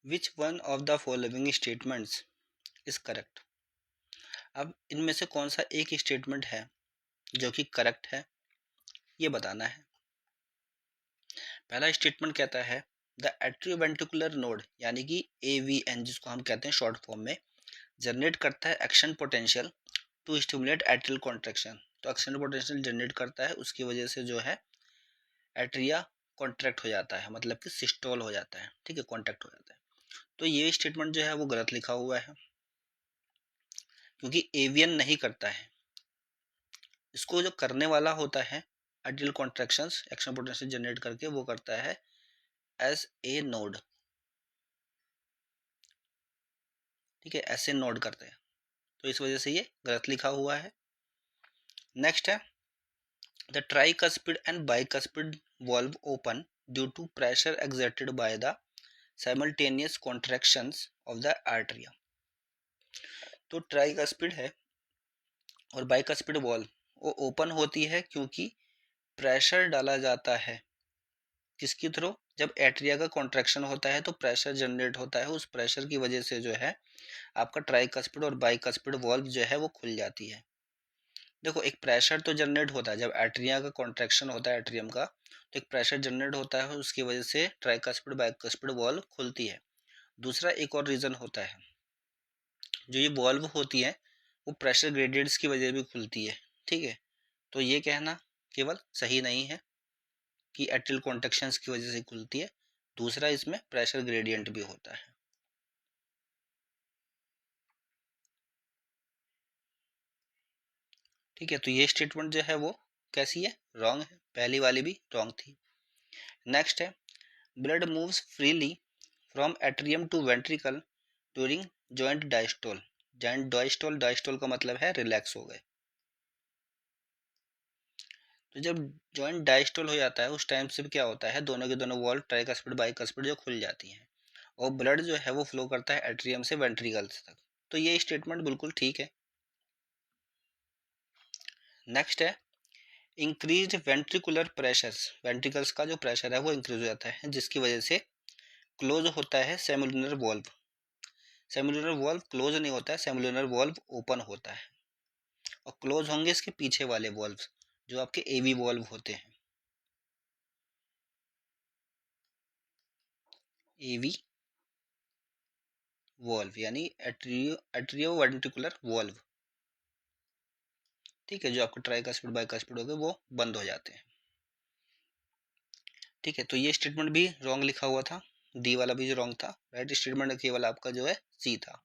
Which one of the following statements is correct. अब इनमें से कौन सा एक स्टेटमेंट है जो कि करेक्ट है, ये बताना है। पहला स्टेटमेंट कहता है द एट्रियोवेंट्रिकुलर नोड यानी कि AVN जिसको हम कहते हैं शॉर्ट फॉर्म में, जनरेट करता है action potential to stimulate atrial contraction. तो एक्शन पोटेंशियल जनरेट करता है, उसकी वजह से जो है एट्रिया कॉन्ट्रैक्ट हो जाता है, मतलब कि सिस्टोल हो जाता है, ठीक है, कॉन्ट्रैक्ट हो जाता है। तो ये स्टेटमेंट जो है वो गलत लिखा हुआ है, क्योंकि एवियन नहीं करता है। इसको जो करने वाला होता है atrial contractions action potential generate करके, वो करता है एस ए नोड, ठीक है, ऐसे नोड करते हैं। तो इस वजह से ये गलत लिखा हुआ है। नेक्स्ट है the tricuspid and bicuspid valve open due to pressure exerted by the simultaneous contractions of the arteria। तो ट्राइकस्पिड है और बाइकस्पिड वॉल्व वो ओपन होती है क्योंकि प्रेशर डाला जाता है किसके थ्रू, जब एट्रिया का कॉन्ट्रैक्शन होता है तो प्रेशर जनरेट होता है, उस प्रेशर की वजह से जो है आपका ट्राइकस्पिड और बाइकस्पिड वॉल्व जो है वो खुल जाती है। देखो, एक प्रेशर तो जनरेट होता है जब एट्रिया का कॉन्ट्रैक्शन होता है एट्रियम का, तो एक प्रेशर जनरेट होता है, उसकी वजह से ट्राइकस्पिड बाइकस्पिड वॉल्व खुलती है। दूसरा एक और रीज़न होता है, जो ये वॉल्व होती है वो प्रेशर ग्रेडियंट्स की वजह भी खुलती है, ठीक है। तो ये कहना केवल सही नहीं है कि एट्रियल कॉन्ट्रैक्शंस की वजह से खुलती है, दूसरा इसमें प्रेशर ग्रेडियंट भी होता है। ठीक है, तो ये स्टेटमेंट जो है वो कैसी है, रॉन्ग है, पहली वाली भी रॉन्ग थी। नेक्स्ट है blood moves freely from atrium to ventricle during joint diastole. Joint diastole, diastole का मतलब है रिलैक्स हो गए। तो जब जॉइंट डायस्टोल हो जाता है उस टाइम से क्या होता है, दोनों के दोनों वॉल्व ट्राइकस्पिड बाइकस्पिड जो खुल जाती हैं और ब्लड जो है वो फ्लो करता है एट्रियम से वेंट्रिकल्स तक। तो ये स्टेटमेंट बिल्कुल ठीक है। नेक्स्ट है इंक्रीज्ड वेंट्रिकुलर प्रेशर्स, वेंट्रिकल्स का जो प्रेशर है वो इंक्रीज हो जाता है जिसकी वजह से क्लोज होता है सेमुलर वॉल्व। सेमुलर वॉल्व क्लोज नहीं होता है, सेमुलर वॉल्व ओपन होता है, और क्लोज होंगे इसके पीछे वाले वॉल्व जो आपके एवी वॉल्व होते हैं। एवी वॉल्व यानी एट्रियो वेंट्रिकुलर वॉल्व, ठीक है, जो आपके ट्राइकस्पिड बाइकस्पिड हो गए वो बंद हो जाते हैं। ठीक है, तो ये स्टेटमेंट भी रॉन्ग लिखा हुआ था, डी वाला भी जो रॉन्ग था, राइट स्टेटमेंट केवल आपका जो है सी था।